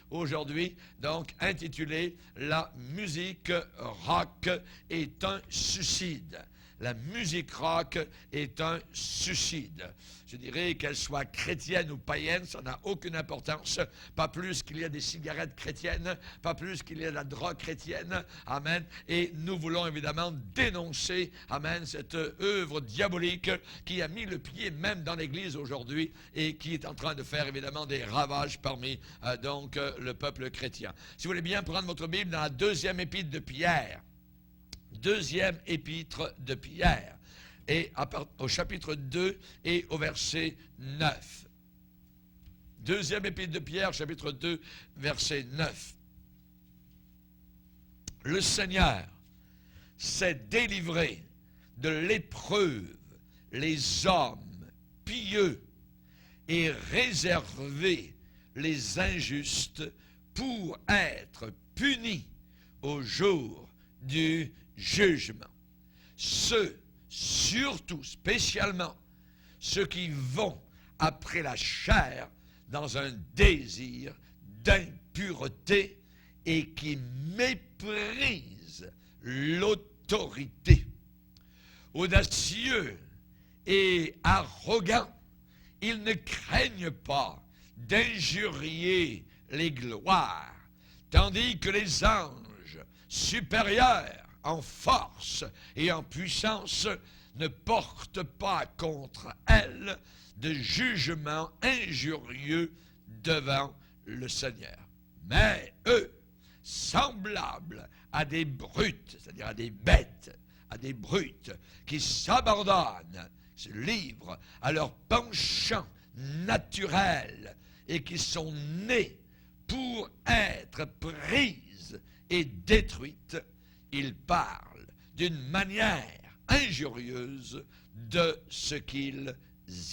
aujourd'hui, donc intitulé « La musique rock est un suicide ». La musique rock est un suicide. Je dirais qu'elle soit chrétienne ou païenne, ça n'a aucune importance. Pas plus qu'il y a des cigarettes chrétiennes, pas plus qu'il y a de la drogue chrétienne. Amen. Et nous voulons évidemment dénoncer, amen, cette œuvre diabolique qui a mis le pied même dans l'Église aujourd'hui et qui est en train de faire évidemment des ravages parmi le peuple chrétien. Si vous voulez bien prendre votre Bible dans la deuxième épître de Pierre. Deuxième épître de Pierre, et au chapitre 2 et au verset 9. Deuxième épître de Pierre, chapitre 2, verset 9. Le Seigneur s'est délivré de l'épreuve les hommes pieux et réservé les injustes pour être punis au jour du jugement. Ceux, surtout, spécialement, ceux qui vont après la chair dans un désir d'impureté et qui méprisent l'autorité. Audacieux et arrogants, ils ne craignent pas d'injurier les gloires, tandis que les anges supérieurs en force et en puissance ne portent pas contre elles de jugement injurieux devant le Seigneur. Mais eux, semblables à des brutes, c'est-à-dire à des bêtes, à des brutes, qui s'abandonnent, se livrent à leur penchant naturel et qui sont nés pour être prises et détruites, ils parlent d'une manière injurieuse de ce qu'ils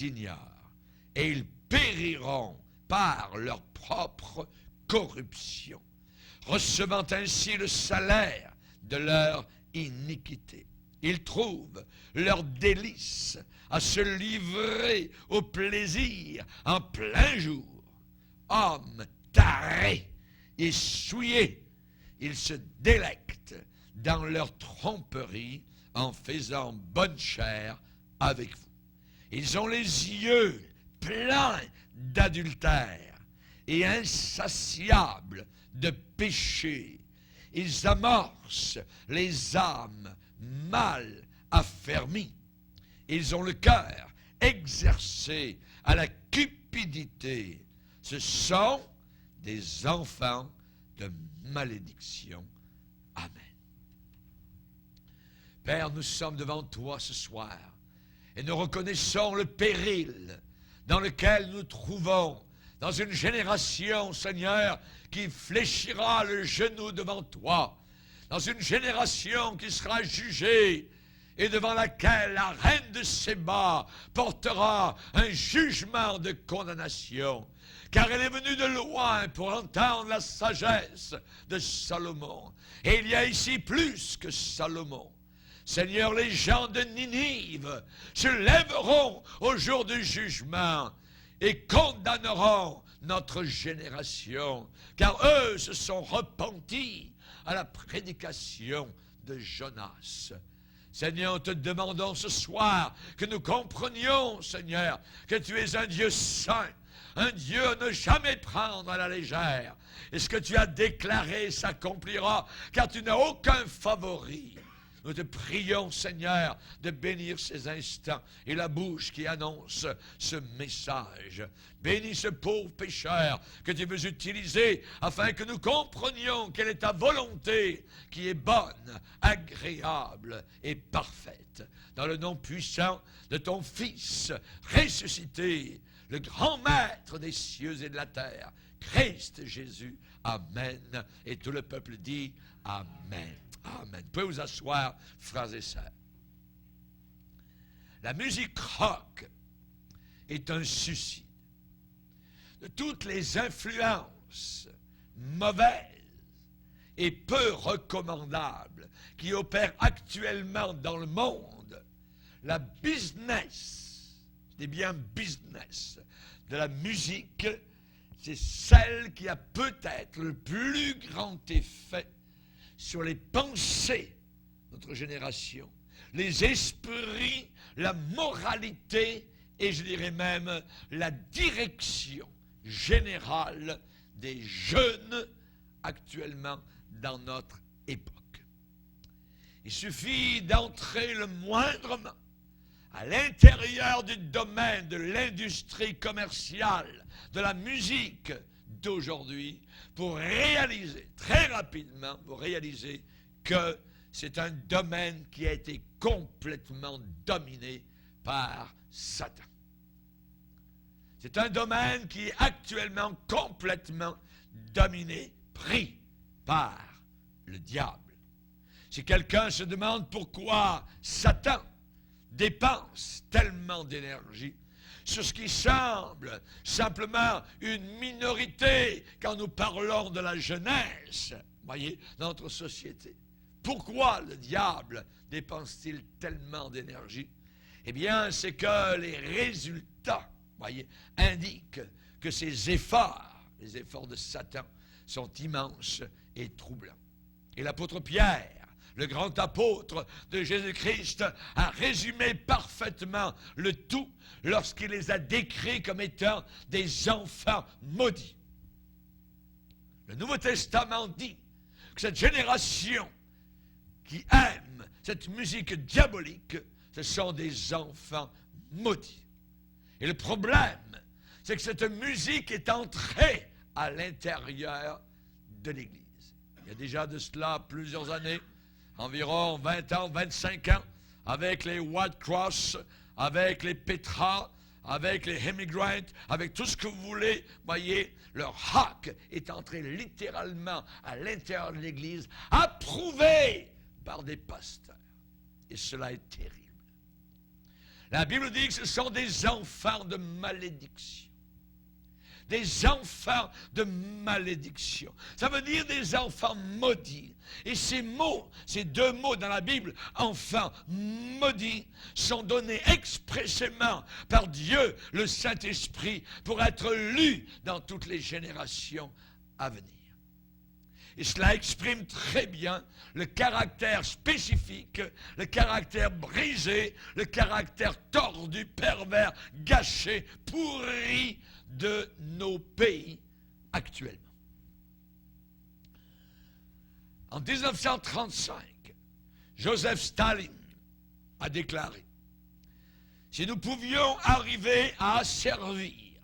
ignorent. Et ils périront par leur propre corruption, recevant ainsi le salaire de leur iniquité. Ils trouvent leur délice à se livrer au plaisir en plein jour. Hommes tarés et souillés, ils se délectent dans leur tromperie en faisant bonne chère avec vous. Ils ont les yeux pleins d'adultère et insatiables de péché. Ils amorcent les âmes mal affermies. Ils ont le cœur exercé à la cupidité. Ce sont des enfants de malédiction. Amen. Père, nous sommes devant toi ce soir et nous reconnaissons le péril dans lequel nous trouvons dans une génération, Seigneur, qui fléchira le genou devant toi, dans une génération qui sera jugée et devant laquelle la reine de Séba portera un jugement de condamnation, car elle est venue de loin pour entendre la sagesse de Salomon. Et il y a ici plus que Salomon. Seigneur, les gens de Ninive se lèveront au jour du jugement et condamneront notre génération, car eux se sont repentis à la prédication de Jonas. Seigneur, nous te demandons ce soir que nous comprenions, Seigneur, que tu es un Dieu saint, un Dieu à ne jamais prendre à la légère. Et ce que tu as déclaré s'accomplira, car tu n'as aucun favori. Nous te prions, Seigneur, de bénir ces instants et la bouche qui annonce ce message. Bénis ce pauvre pécheur que tu veux utiliser afin que nous comprenions quelle est ta volonté qui est bonne, agréable et parfaite. Dans le nom puissant de ton Fils ressuscité, le grand maître des cieux et de la terre, Christ Jésus. Amen. Et tout le peuple dit Amen. Amen. Vous pouvez vous asseoir, frères et sœurs. La musique rock est un suicide. De toutes les influences mauvaises et peu recommandables qui opèrent actuellement dans le monde, la business, je dis bien business, de la musique c'est celle qui a peut-être le plus grand effet sur les pensées de notre génération, les esprits, la moralité et je dirais même la direction générale des jeunes actuellement dans notre époque. Il suffit d'entrer le moindrement à l'intérieur du domaine de l'industrie commerciale, de la musique d'aujourd'hui, pour réaliser, très rapidement, pour réaliser que c'est un domaine qui a été complètement dominé par Satan. C'est un domaine qui est actuellement complètement dominé, pris par le diable. Si quelqu'un se demande pourquoi Satan dépense tellement d'énergie sur ce qui semble simplement une minorité quand nous parlons de la jeunesse, voyez, dans notre société. Pourquoi le diable dépense-t-il tellement d'énergie? Eh bien, c'est que les résultats, voyez, indiquent que ces efforts, les efforts de Satan, sont immenses et troublants. Et l'apôtre Pierre, le grand apôtre de Jésus-Christ, a résumé parfaitement le tout lorsqu'il les a décrits comme étant des enfants maudits. Le Nouveau Testament dit que cette génération qui aime cette musique diabolique, ce sont des enfants maudits. Et le problème, c'est que cette musique est entrée à l'intérieur de l'Église. Il y a déjà de cela plusieurs années, environ 20 ans, 25 ans, avec les White Cross, avec les Petra, avec les Hemi Grant, avec tout ce que vous voulez, voyez, le rock est entré littéralement à l'intérieur de l'Église, approuvé par des pasteurs. Et cela est terrible. La Bible dit que ce sont des enfants de malédiction. Des enfants de malédiction. Ça veut dire des enfants maudits. Et ces mots, ces deux mots dans la Bible, enfants maudits, sont donnés expressément par Dieu, le Saint-Esprit, pour être lus dans toutes les générations à venir. Et cela exprime très bien le caractère spécifique, le caractère brisé, le caractère tordu, pervers, gâché, pourri de nos pays actuellement. En 1935, Joseph Staline a déclaré: si nous pouvions arriver à asservir,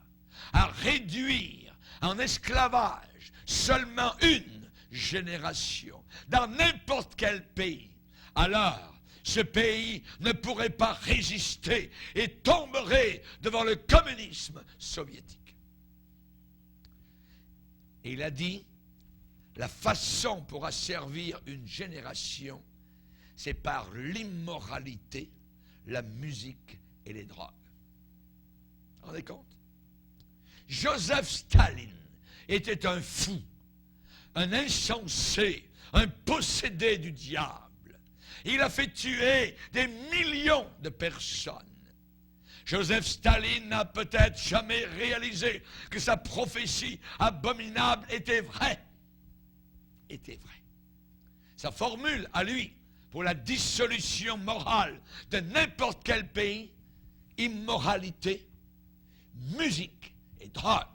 à réduire en esclavage seulement une génération dans n'importe quel pays, alors ce pays ne pourrait pas résister et tomberait devant le communisme soviétique. Et il a dit, la façon pour asservir une génération, c'est par l'immoralité, la musique et les drogues. Vous vous rendez compte? Joseph Staline était un fou, un insensé, un possédé du diable. Il a fait tuer des millions de personnes. Joseph Staline n'a peut-être jamais réalisé que sa prophétie abominable était vraie. Sa formule à lui pour la dissolution morale de n'importe quel pays, immoralité, musique et drogue.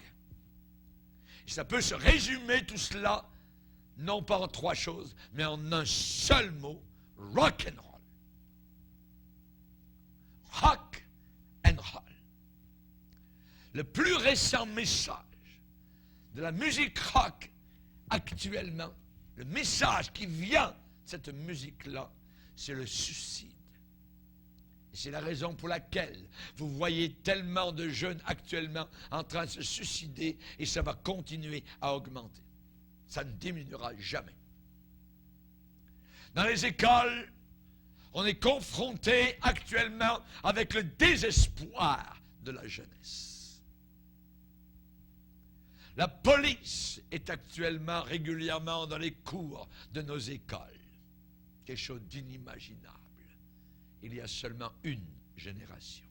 Et ça peut se résumer tout cela, non pas en trois choses, mais en un seul mot: rock and roll. Rock and roll. Le plus récent message de la musique rock actuellement, le message qui vient de cette musique-là, c'est le suicide. Et c'est la raison pour laquelle vous voyez tellement de jeunes actuellement en train de se suicider, et ça va continuer à augmenter. Ça ne diminuera jamais. Dans les écoles, on est confronté actuellement avec le désespoir de la jeunesse. La police est actuellement régulièrement dans les cours de nos écoles. Quelque chose d'inimaginable. Il y a seulement une génération.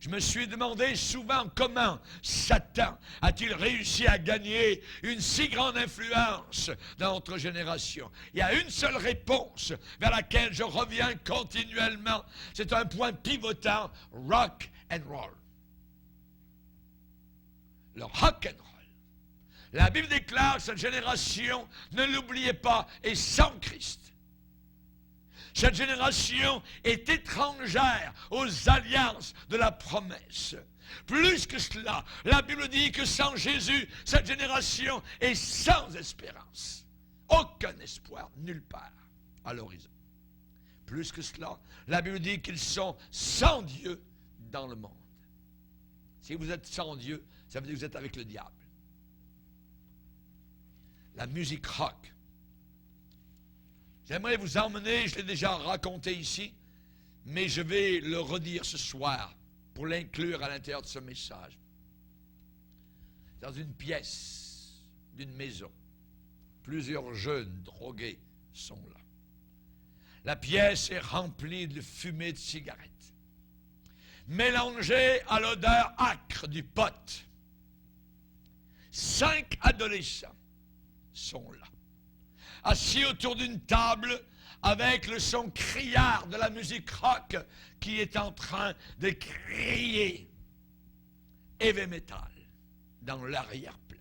Je me suis demandé souvent comment Satan a-t-il réussi à gagner une si grande influence dans notre génération. Il y a une seule réponse vers laquelle je reviens continuellement. C'est un point pivotant, rock and roll. Le rock and roll. La Bible déclare que cette génération, ne l'oubliez pas, est sans Christ. Cette génération est étrangère aux alliances de la promesse. Plus que cela, la Bible dit que sans Jésus, cette génération est sans espérance. Aucun espoir, nulle part à l'horizon. Plus que cela, la Bible dit qu'ils sont sans Dieu dans le monde. Si vous êtes sans Dieu, ça veut dire que vous êtes avec le diable. La musique rock. J'aimerais vous emmener, je l'ai déjà raconté ici, mais je vais le redire ce soir pour l'inclure à l'intérieur de ce message. Dans une pièce d'une maison, plusieurs jeunes drogués sont là. La pièce est remplie de fumée de cigarettes, mélangée à l'odeur âcre du pot. 5 adolescents sont là, assis autour d'une table avec le son criard de la musique rock qui est en train de crier heavy metal dans l'arrière-plan.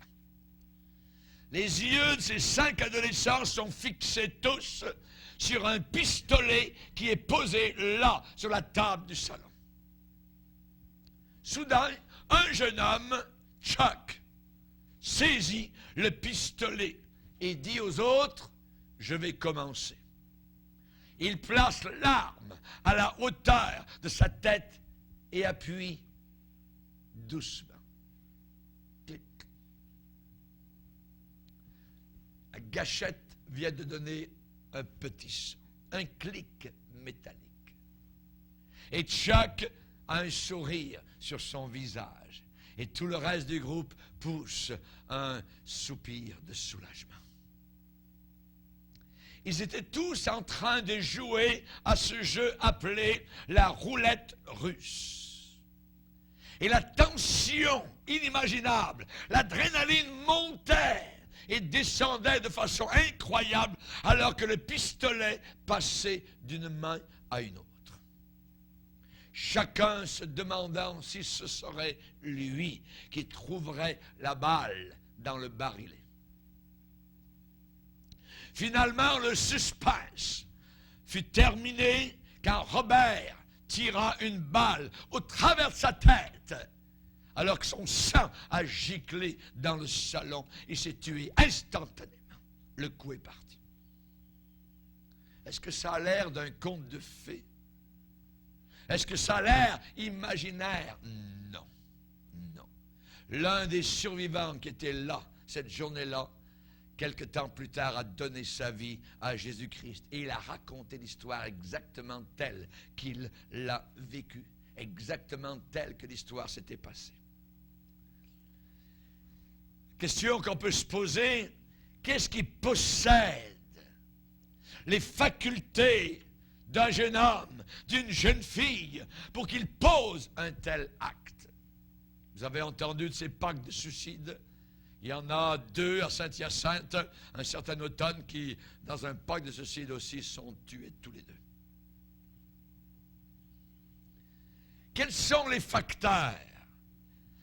Les yeux de ces 5 adolescents sont fixés tous sur un pistolet qui est posé là, sur la table du salon. Soudain, un jeune homme, Chuck, saisit le pistolet et dit aux autres, « Je vais commencer. » Il place l'arme à la hauteur de sa tête et appuie doucement. Clic. La gâchette vient de donner un petit son, un clic métallique. Et Chuck a un sourire sur son visage. Et tout le reste du groupe pousse un soupir de soulagement. Ils étaient tous en train de jouer à ce jeu appelé la roulette russe. Et la tension inimaginable, l'adrénaline montait et descendait de façon incroyable alors que le pistolet passait d'une main à une autre. Chacun se demandant si ce serait lui qui trouverait la balle dans le barillet. Finalement, le suspense fut terminé quand Robert tira une balle au travers de sa tête, alors que son sang a giclé dans le salon. Il s'est tué instantanément. Le coup est parti. Est-ce que ça a l'air d'un conte de fées? Est-ce que ça a l'air imaginaire? Non. Non. L'un des survivants qui était là, cette journée-là, quelque temps plus tard, a donné sa vie à Jésus-Christ. Et il a raconté l'histoire exactement telle qu'il l'a vécue, exactement telle que l'histoire s'était passée. Question qu'on peut se poser, qu'est-ce qui possède les facultés d'un jeune homme, d'une jeune fille, pour qu'il pose un tel acte? Vous avez entendu de ces pactes de suicide? Il y en a 2 à Saint-Hyacinthe, un certain automne, qui, dans un pacte de suicide aussi, sont tués tous les 2. Quels sont les facteurs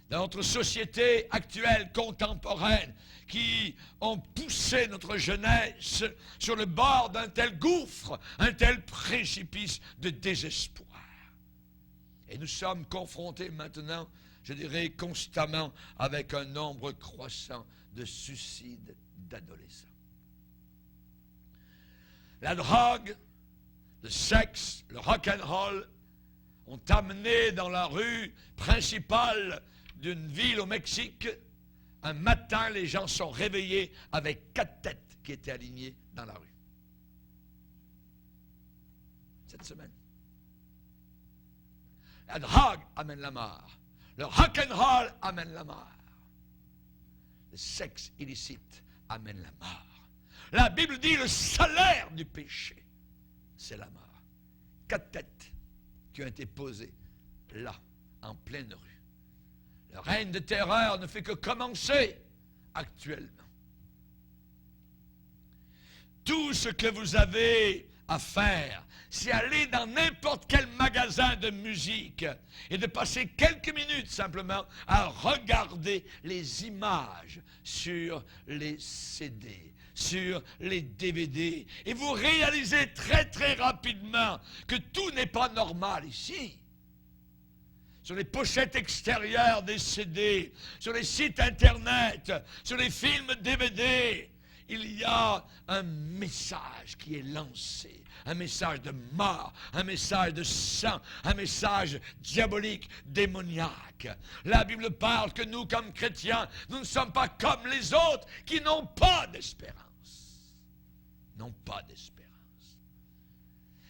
dans notre société actuelle, contemporaine, qui ont poussé notre jeunesse sur le bord d'un tel gouffre, un tel précipice de désespoir? Et nous sommes confrontés maintenant, je dirais constamment, avec un nombre croissant de suicides d'adolescents. La drogue, le sexe, le rock'n'roll ont amené dans la rue principale d'une ville au Mexique. Un matin, les gens sont réveillés avec 4 têtes qui étaient alignées dans la rue. Cette semaine. La drogue amène la mort. Le rock'n'roll amène la mort. Le sexe illicite amène la mort. La Bible dit le salaire du péché, c'est la mort. 4 têtes qui ont été posées là, en pleine rue. Le règne de terreur ne fait que commencer actuellement. Tout ce que vous avez à faire, c'est aller dans n'importe quel magasin de musique et de passer quelques minutes simplement à regarder les images sur les CD, sur les DVD. Et vous réalisez très très rapidement que tout n'est pas normal ici. Sur les pochettes extérieures des CD, sur les sites internet, sur les films DVD, il y a un message qui est lancé, un message de mort, un message de sang, un message diabolique, démoniaque. La Bible parle que nous, comme chrétiens, nous ne sommes pas comme les autres qui n'ont pas d'espérance. N'ont pas d'espérance.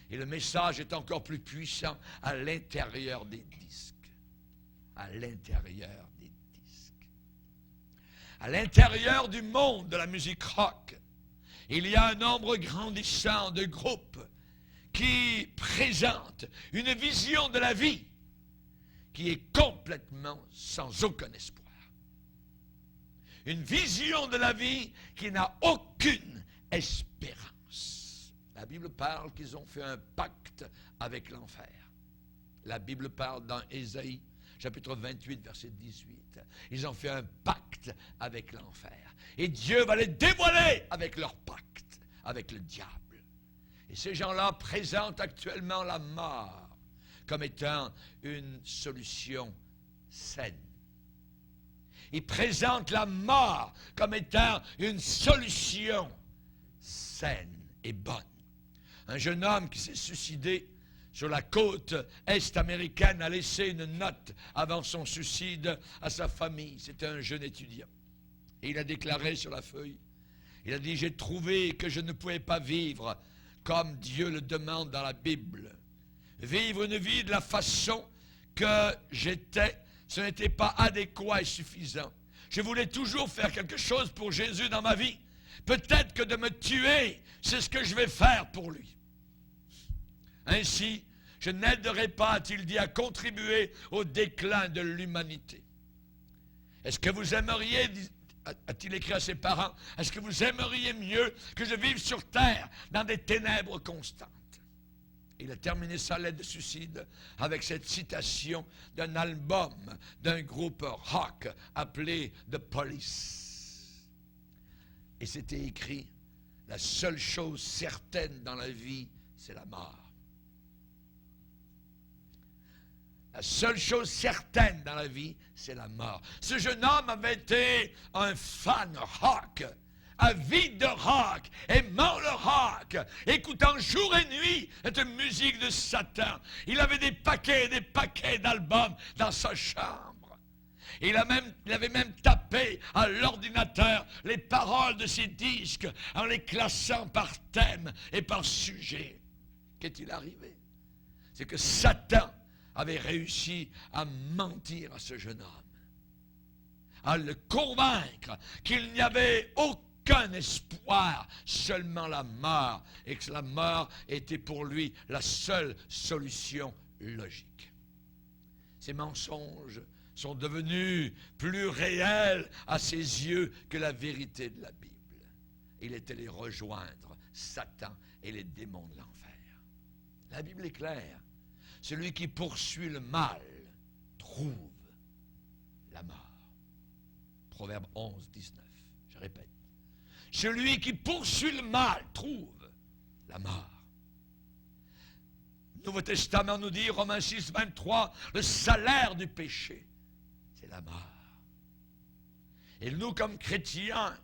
Et le message est encore plus puissant à l'intérieur des disques. À l'intérieur des disques. À l'intérieur du monde de la musique rock, il y a un nombre grandissant de groupes qui présentent une vision de la vie qui est complètement sans aucun espoir. Une vision de la vie qui n'a aucune espérance. La Bible parle qu'ils ont fait un pacte avec l'enfer. La Bible parle dans Ésaïe, chapitre 28, verset 18. Ils ont fait un pacte avec l'enfer. Et Dieu va les dévoiler avec leur pacte, avec le diable. Et ces gens-là présentent actuellement la mort comme étant une solution saine. Ils présentent la mort comme étant une solution saine et bonne. Un jeune homme qui s'est suicidé sur la côte est américaine a laissé une note avant son suicide à sa famille. C'était un jeune étudiant. Et il a déclaré sur la feuille, il a dit « J'ai trouvé que je ne pouvais pas vivre comme Dieu le demande dans la Bible. Vivre une vie de la façon que j'étais, ce n'était pas adéquat et suffisant. Je voulais toujours faire quelque chose pour Jésus dans ma vie. Peut-être que de me tuer, c'est ce que je vais faire pour lui. Ainsi, je n'aiderai pas, a-t-il dit, à contribuer au déclin de l'humanité. Est-ce que vous aimeriez, a-t-il écrit à ses parents, est-ce que vous aimeriez mieux que je vive sur terre dans des ténèbres constantes? Il a terminé sa lettre de suicide avec cette citation d'un album d'un groupe rock appelé The Police. Et c'était écrit, la seule chose certaine dans la vie, c'est la mort. La seule chose certaine dans la vie, c'est la mort. Ce jeune homme avait été un fan rock, avide de rock, aimant le rock, écoutant jour et nuit cette musique de Satan. Il avait des paquets et des paquets d'albums dans sa chambre. Il avait même tapé à l'ordinateur les paroles de ses disques en les classant par thème et par sujet. Qu'est-il arrivé? C'est que Satan avait réussi à mentir à ce jeune homme, à le convaincre qu'il n'y avait aucun espoir, seulement la mort, et que la mort était pour lui la seule solution logique. Ces mensonges sont devenus plus réels à ses yeux que la vérité de la Bible. Il était allé rejoindre Satan et les démons de l'enfer. La Bible est claire. Celui qui poursuit le mal trouve la mort. Proverbe 11, 19. Je répète. Celui qui poursuit le mal trouve la mort. Le Nouveau Testament nous dit, Romains 6, 23, le salaire du péché, c'est la mort. Et nous, comme chrétiens,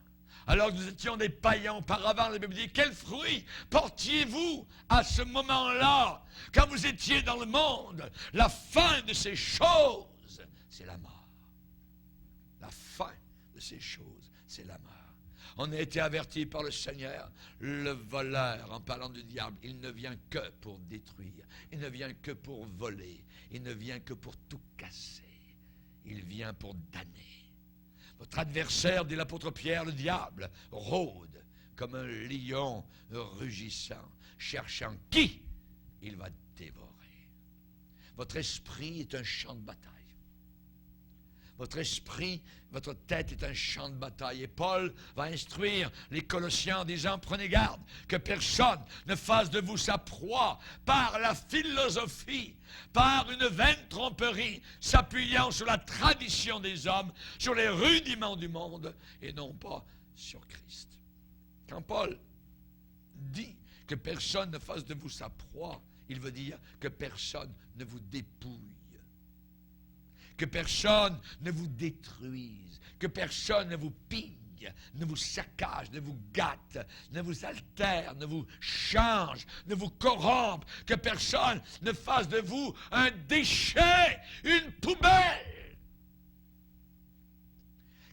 alors que nous étions des païens auparavant, la Bible dit, quel fruit portiez-vous à ce moment-là, quand vous étiez dans le monde? La fin de ces choses, c'est la mort. La fin de ces choses, c'est la mort. On a été avertis par le Seigneur, le voleur, en parlant du diable, il ne vient que pour détruire, il ne vient que pour voler, il ne vient que pour tout casser, il vient pour damner. Votre adversaire, dit l'apôtre Pierre, le diable, rôde comme un lion rugissant, cherchant qui il va dévorer. Votre esprit est un champ de bataille. Votre esprit, votre tête est un champ de bataille. Et Paul va instruire les Colossiens en disant, prenez garde que personne ne fasse de vous sa proie par la philosophie, par une vaine tromperie, s'appuyant sur la tradition des hommes, sur les rudiments du monde, et non pas sur Christ. Quand Paul dit que personne ne fasse de vous sa proie, il veut dire que personne ne vous dépouille. Que personne ne vous détruise, que personne ne vous pille, ne vous saccage, ne vous gâte, ne vous altère, ne vous change, ne vous corrompe, que personne ne fasse de vous un déchet, une poubelle.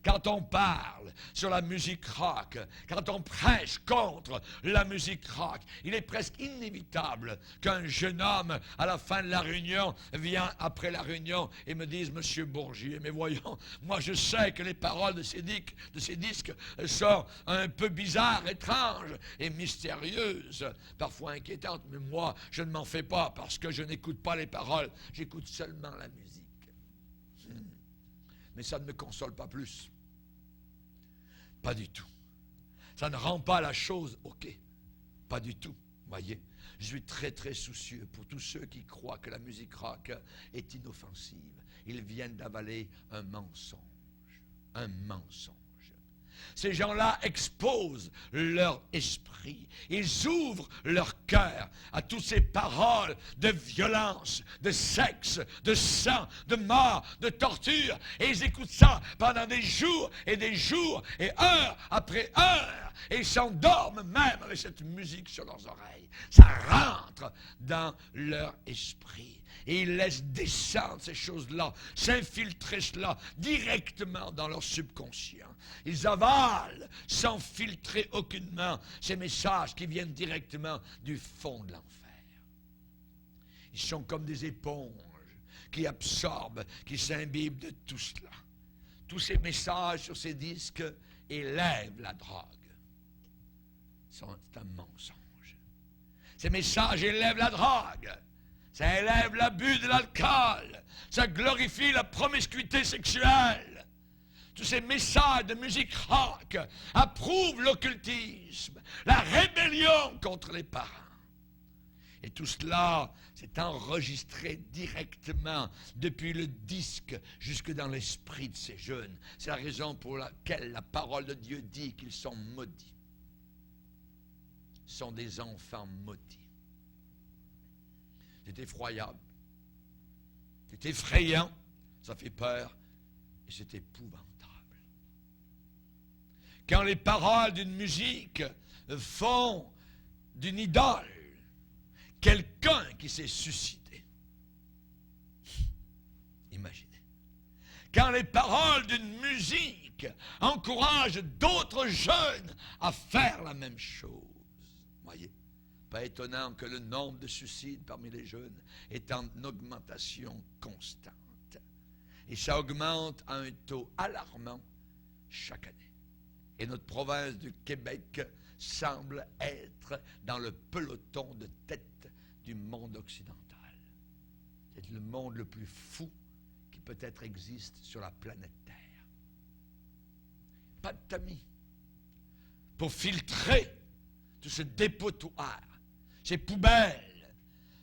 Quand on parle sur la musique rock, quand on prêche contre la musique rock, il est presque inévitable qu'un jeune homme, à la fin de la réunion, vienne après la réunion et me dise, Monsieur Bourgier, mais voyons, moi je sais que les paroles de ces disques sont un peu bizarres, étranges et mystérieuses, parfois inquiétantes, mais moi je ne m'en fais pas parce que je n'écoute pas les paroles, j'écoute seulement la musique. Mais ça ne me console pas plus. Pas du tout. Ça ne rend pas la chose OK. Pas du tout. Voyez, je suis très très soucieux pour tous ceux qui croient que la musique rock est inoffensive. Ils viennent d'avaler un mensonge. Un mensonge. Ces gens-là exposent leur esprit. Ils ouvrent leur cœur à toutes ces paroles de violence, de sexe, de sang, de mort, de torture. Et ils écoutent ça pendant des jours et heure après heure. Et ils s'endorment même avec cette musique sur leurs oreilles. Ça rentre dans leur esprit. Et ils laissent descendre ces choses-là, s'infiltrer cela directement dans leur subconscient. Ils avalent, sans filtrer aucunement, ces messages qui viennent directement du fond de l'enfer. Ils sont comme des éponges qui absorbent, qui s'imbibent de tout cela. Tous ces messages sur ces disques élèvent la drogue. C'est un mensonge. Ces messages élèvent la drogue. Ça élève l'abus de l'alcool. Ça glorifie la promiscuité sexuelle. Tous ces messages de musique rock approuvent l'occultisme, la rébellion contre les parents. Et tout cela s'est enregistré directement depuis le disque jusque dans l'esprit de ces jeunes. C'est la raison pour laquelle la parole de Dieu dit qu'ils sont maudits. Ils sont des enfants maudits. C'est effroyable. C'est effrayant. Ça fait peur. Et c'est épouvantable. Quand les paroles d'une musique font d'une idole quelqu'un qui s'est suscité. Imaginez. Quand les paroles d'une musique encouragent d'autres jeunes à faire la même chose. Voyez. Pas étonnant que le nombre de suicides parmi les jeunes est en augmentation constante. Et ça augmente à un taux alarmant chaque année. Et notre province du Québec semble être dans le peloton de tête du monde occidental. C'est le monde le plus fou qui peut-être existe sur la planète Terre. Pas de tamis pour filtrer tout ce dépotoir. Ces poubelles,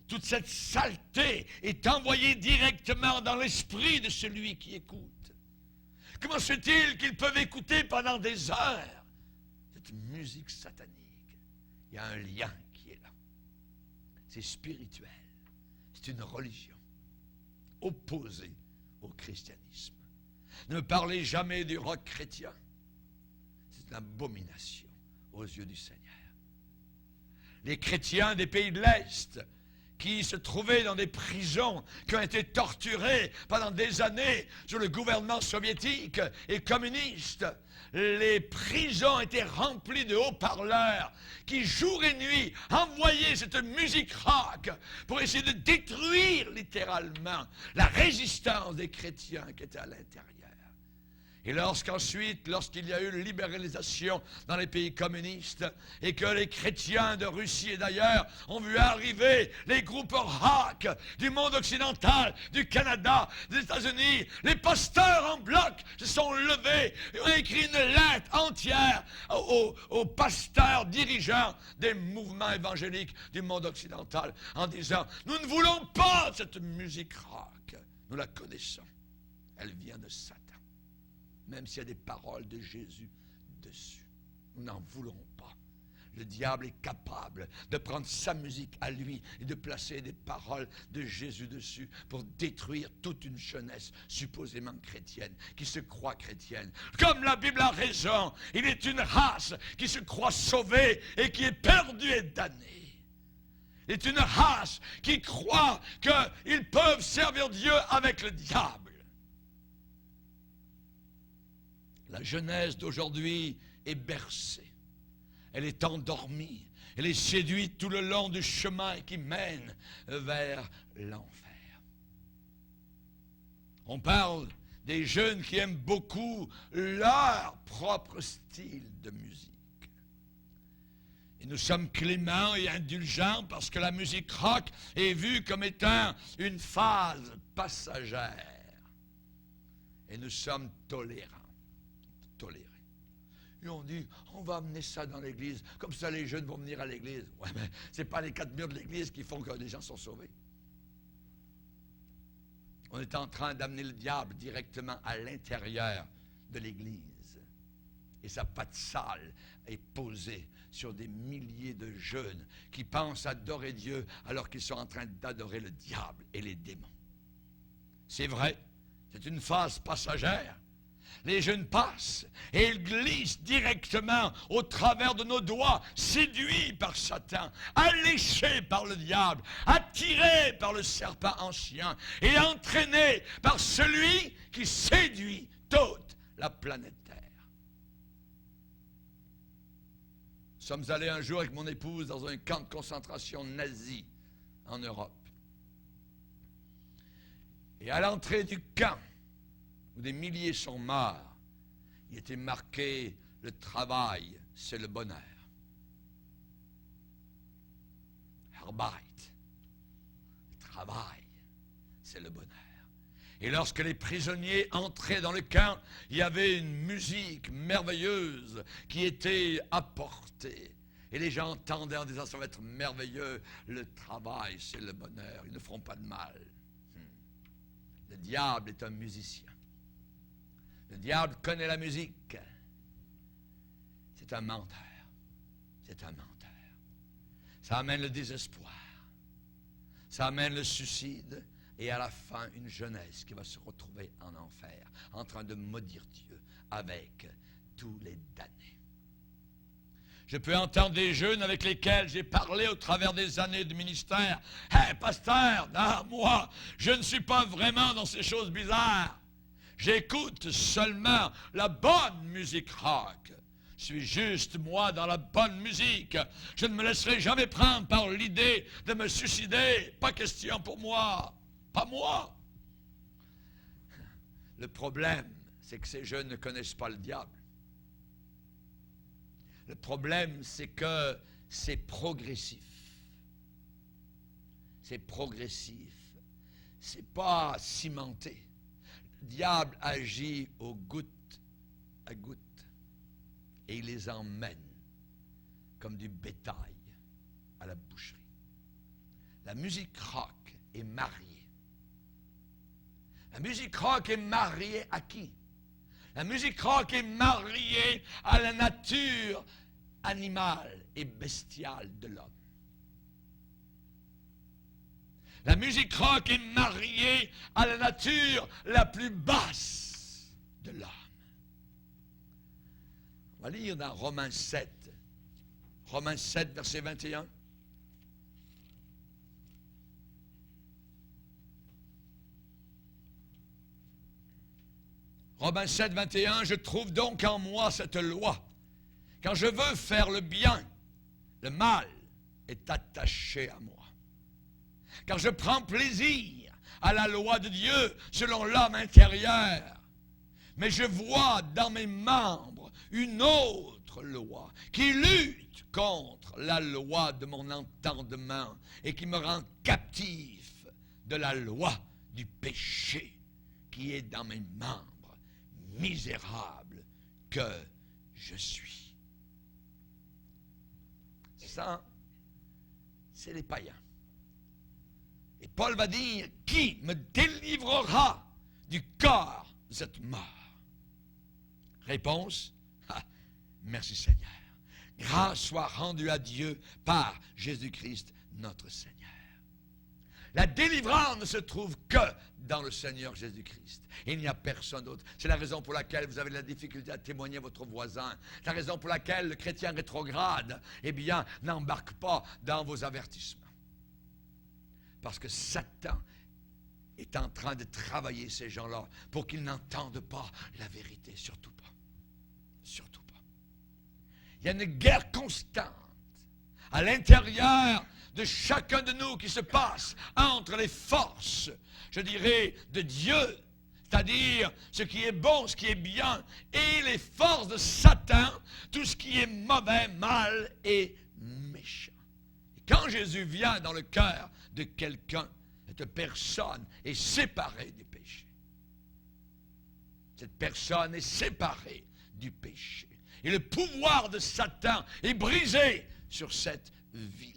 toute cette saleté est envoyée directement dans l'esprit de celui qui écoute. Comment se fait-il qu'ils peuvent écouter pendant des heures cette musique satanique? Il y a un lien qui est là. C'est spirituel. C'est une religion opposée au christianisme. Ne me parlez jamais du rock chrétien. C'est une abomination aux yeux du Seigneur. Les chrétiens des pays de l'Est qui se trouvaient dans des prisons, qui ont été torturés pendant des années sous le gouvernement soviétique et communiste. Les prisons étaient remplies de haut-parleurs qui, jour et nuit, envoyaient cette musique rock pour essayer de détruire littéralement la résistance des chrétiens qui étaient à l'intérieur. Et lorsqu'il y a eu libéralisation dans les pays communistes et que les chrétiens de Russie et d'ailleurs ont vu arriver les groupes rock du monde occidental, du Canada, des États-Unis, les pasteurs en bloc se sont levés et ont écrit une lettre entière aux pasteurs dirigeants des mouvements évangéliques du monde occidental en disant « Nous ne voulons pas cette musique rock, nous la connaissons, elle vient de Satan. » Même s'il y a des paroles de Jésus dessus. Nous n'en voulons pas. Le diable est capable de prendre sa musique à lui et de placer des paroles de Jésus dessus pour détruire toute une jeunesse supposément chrétienne, qui se croit chrétienne. Comme la Bible a raison, il est une race qui se croit sauvée et qui est perdue et damnée. Il est une race qui croit qu'ils peuvent servir Dieu avec le diable. La jeunesse d'aujourd'hui est bercée. Elle est endormie. Elle est séduite tout le long du chemin qui mène vers l'enfer. On parle des jeunes qui aiment beaucoup leur propre style de musique. Et nous sommes cléments et indulgents parce que la musique rock est vue comme étant une phase passagère. Et nous sommes tolérés. Et on dit, on va amener ça dans l'église, comme ça les jeunes vont venir à l'église. Ouais, mais ce n'est pas les 4 murs de l'église qui font que les gens sont sauvés. On est en train d'amener le diable directement à l'intérieur de l'église. Et sa patte sale est posée sur des milliers de jeunes qui pensent adorer Dieu alors qu'ils sont en train d'adorer le diable et les démons. C'est vrai, c'est une phase passagère. Les jeunes passent et ils glissent directement au travers de nos doigts, séduits par Satan, alléchés par le diable, attirés par le serpent ancien et entraînés par celui qui séduit toute la planète Terre. Nous sommes allés un jour avec mon épouse dans un camp de concentration nazi en Europe. Et à l'entrée du camp, où des milliers sont morts, il était marqué « Le travail, c'est le bonheur ». Arbeit, le travail, c'est le bonheur. Et lorsque les prisonniers entraient dans le camp, il y avait une musique merveilleuse qui était apportée. Et les gens entendaient en disant « Ça va être merveilleux, le travail, c'est le bonheur, ils ne feront pas de mal ». Le diable est un musicien. Le diable connaît la musique. C'est un menteur. C'est un menteur. Ça amène le désespoir. Ça amène le suicide. Et à la fin, une jeunesse qui va se retrouver en enfer, en train de maudire Dieu avec tous les damnés. Je peux entendre des jeunes avec lesquels j'ai parlé au travers des années de ministère. « Hey, pasteur, non, moi, je ne suis pas vraiment dans ces choses bizarres. J'écoute seulement la bonne musique rock. Je suis juste, moi, dans la bonne musique. Je ne me laisserai jamais prendre par l'idée de me suicider. Pas question pour moi. Pas moi. » Le problème, c'est que ces jeunes ne connaissent pas le diable. Le problème, c'est que c'est progressif. C'est progressif. C'est pas cimenté. Le diable agit au goutte à goutte et il les emmène comme du bétail à la boucherie. La musique rock est mariée. La musique rock est mariée à qui? La musique rock est mariée à la nature animale et bestiale de l'homme. La musique rock est mariée à la nature la plus basse de l'homme. On va lire dans Romains 7. Romains 7, verset 21. Romains 7, 21, je trouve donc en moi cette loi. Quand je veux faire le bien, le mal est attaché à moi. Car je prends plaisir à la loi de Dieu selon l'homme intérieur. Mais je vois dans mes membres une autre loi qui lutte contre la loi de mon entendement et qui me rend captif de la loi du péché qui est dans mes membres, misérable que je suis. Ça, c'est les païens. Et Paul va dire, qui me délivrera du corps de cette mort? Réponse, merci Seigneur. Grâce soit rendue à Dieu par Jésus-Christ notre Seigneur. La délivrance ne se trouve que dans le Seigneur Jésus-Christ. Il n'y a personne d'autre. C'est la raison pour laquelle vous avez de la difficulté à témoigner à votre voisin. C'est la raison pour laquelle le chrétien rétrograde, n'embarque pas dans vos avertissements. Parce que Satan est en train de travailler ces gens-là pour qu'ils n'entendent pas la vérité. Surtout pas. Surtout pas. Il y a une guerre constante à l'intérieur de chacun de nous qui se passe entre les forces, je dirais, de Dieu, c'est-à-dire ce qui est bon, ce qui est bien, et les forces de Satan, tout ce qui est mauvais, mal et méchant. Et quand Jésus vient dans le cœur de quelqu'un, cette personne est séparée du péché. Cette personne est séparée du péché. Et le pouvoir de Satan est brisé sur cette vie-là.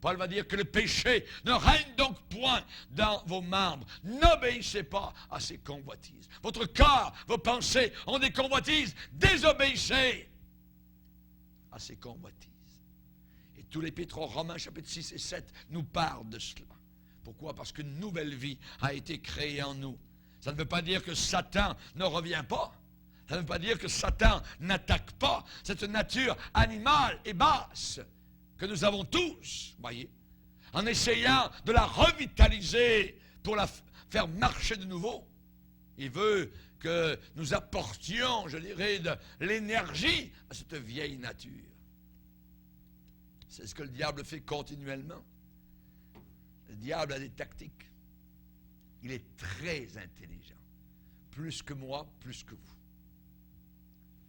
Paul va dire que le péché ne règne donc point dans vos membres. N'obéissez pas à ces convoitises. Votre corps, vos pensées ont des convoitises. Désobéissez à ces convoitises. Et tout l'épître aux Romains, chapitre 6 et 7, nous parle de cela. Pourquoi? Parce qu'une nouvelle vie a été créée en nous. Ça ne veut pas dire que Satan ne revient pas. Ça ne veut pas dire que Satan n'attaque pas cette nature animale et basse que nous avons tous, voyez, en essayant de la revitaliser pour la faire marcher de nouveau. Il veut que nous apportions, je dirais, de l'énergie à cette vieille nature. C'est ce que le diable fait continuellement. Le diable a des tactiques. Il est très intelligent. Plus que moi, plus que vous.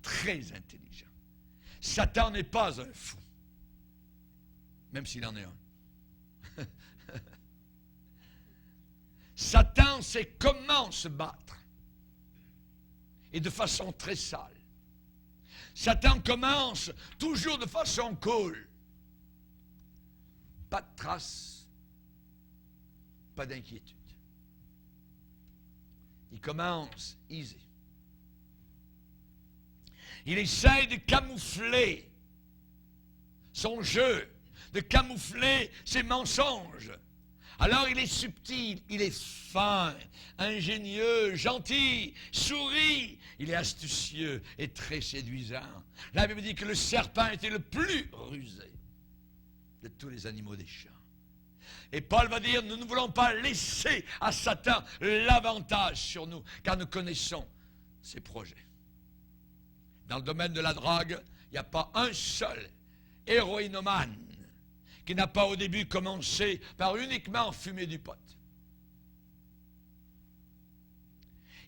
Très intelligent. Satan n'est pas un fou. Même s'il en est un. Satan sait comment se battre. Et de façon très sale. Satan commence toujours de façon cool. Pas de traces. Pas d'inquiétude. Il commence easy. Il essaie de camoufler son jeu, de camoufler ses mensonges. Alors il est subtil, il est fin, ingénieux, gentil, sourit. Il est astucieux et très séduisant. La Bible dit que le serpent était le plus rusé de tous les animaux des champs. Et Paul va dire, nous ne voulons pas laisser à Satan l'avantage sur nous, car nous connaissons ses projets. Dans le domaine de la drogue, il n'y a pas un seul héroïnomane qui n'a pas au début commencé par uniquement fumer du pot.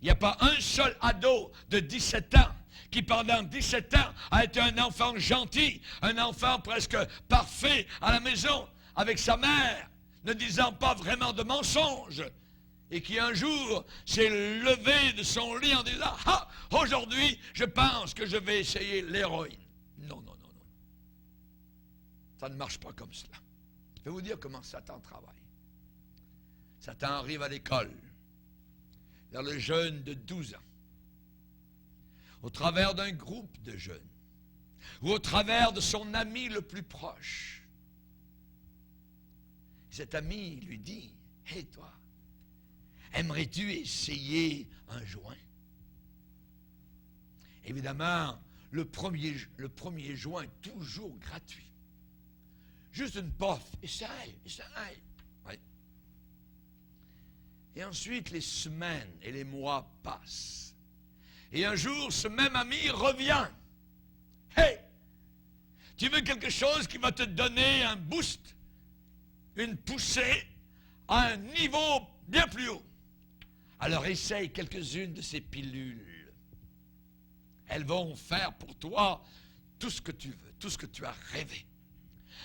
Il n'y a pas un seul ado de 17 ans qui pendant 17 ans a été un enfant gentil, un enfant presque parfait à la maison avec sa mère, ne disant pas vraiment de mensonges, et qui un jour s'est levé de son lit en disant « Ah, aujourd'hui, je pense que je vais essayer l'héroïne. » Non, non, non, non. Ça ne marche pas comme cela. Je vais vous dire comment Satan travaille. Satan arrive à l'école, vers le jeune de 12 ans, au travers d'un groupe de jeunes, ou au travers de son ami le plus proche. Cet ami lui dit, « Hé toi, aimerais-tu essayer un joint? » Évidemment, le premier joint est toujours gratuit. Juste une puff, essaye. Oui. Et ensuite, les semaines et les mois passent. Et un jour, ce même ami revient. « Hey, tu veux quelque chose qui va te donner un boost, une poussée à un niveau bien plus haut? Alors essaye quelques-unes de ces pilules. elles vont faire pour toi tout ce que tu veux, tout ce que tu as rêvé.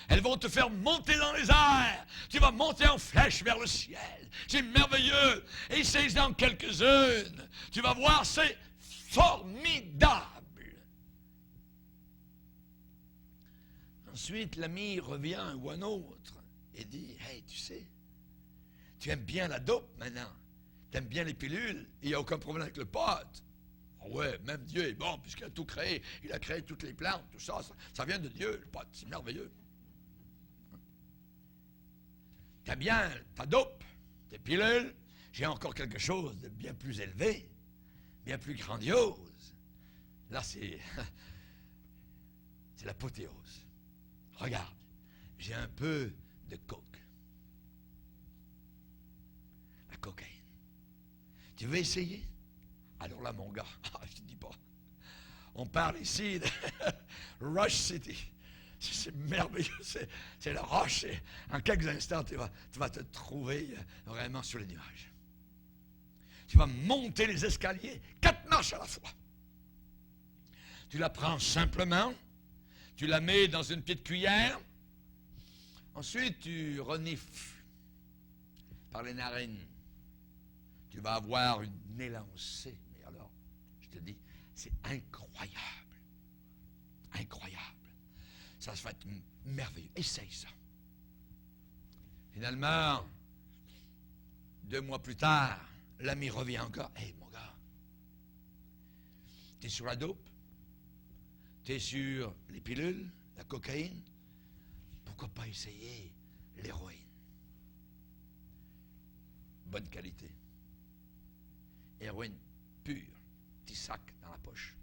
Elles vont te faire monter dans les airs. Tu vas monter en flèche vers le ciel. C'est merveilleux. Essaye-en quelques-unes. Tu vas voir, c'est formidable. Ensuite, l'ami revient ou un autre et dit, « Hey, tu sais, tu aimes bien la dope maintenant. Tu aimes bien les pilules. Il n'y a aucun problème avec le pot. Oh ouais, même Dieu est bon puisqu'il a tout créé. Il a créé toutes les plantes, tout ça. Ça vient de Dieu, le pot. C'est merveilleux. T'aimes bien ta dope, tes pilules. J'ai encore quelque chose de bien plus élevé, bien plus grandiose. Là, c'est l'apothéose. Regarde, j'ai un peu de coke. La cocaïne. Tu veux essayer? Alors là, mon gars, je te dis pas. On parle ici de Rush City. C'est merveilleux, c'est le rush. En quelques instants, tu vas te trouver vraiment sur les nuages. Tu vas monter les escaliers, 4 marches à la fois. Tu la prends simplement, tu la mets dans une petite cuillère. Ensuite, tu renifles par les narines. Tu vas avoir une élancée. Mais alors, je te dis, c'est incroyable. Incroyable. Ça va être merveilleux. Essaye ça. Finalement, 2 mois plus tard, l'ami revient encore. Hey, mon gars, t'es sur la dope? T'es sur les pilules, la cocaïne? Pourquoi pas essayer l'héroïne? Bonne qualité. Héroïne pure. Petit sac dans la poche.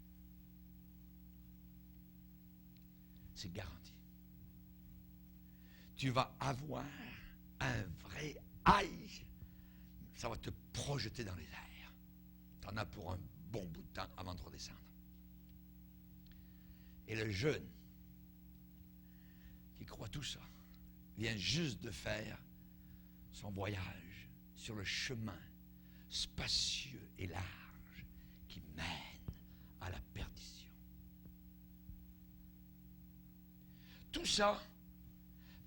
C'est garanti. Tu vas avoir un vrai high. Ça va te projeter dans les airs. Tu en as pour un bon bout de temps avant de redescendre. Et le jeune qui croit tout ça vient juste de faire son voyage sur le chemin spacieux et large qui mène à la perdition. Tout ça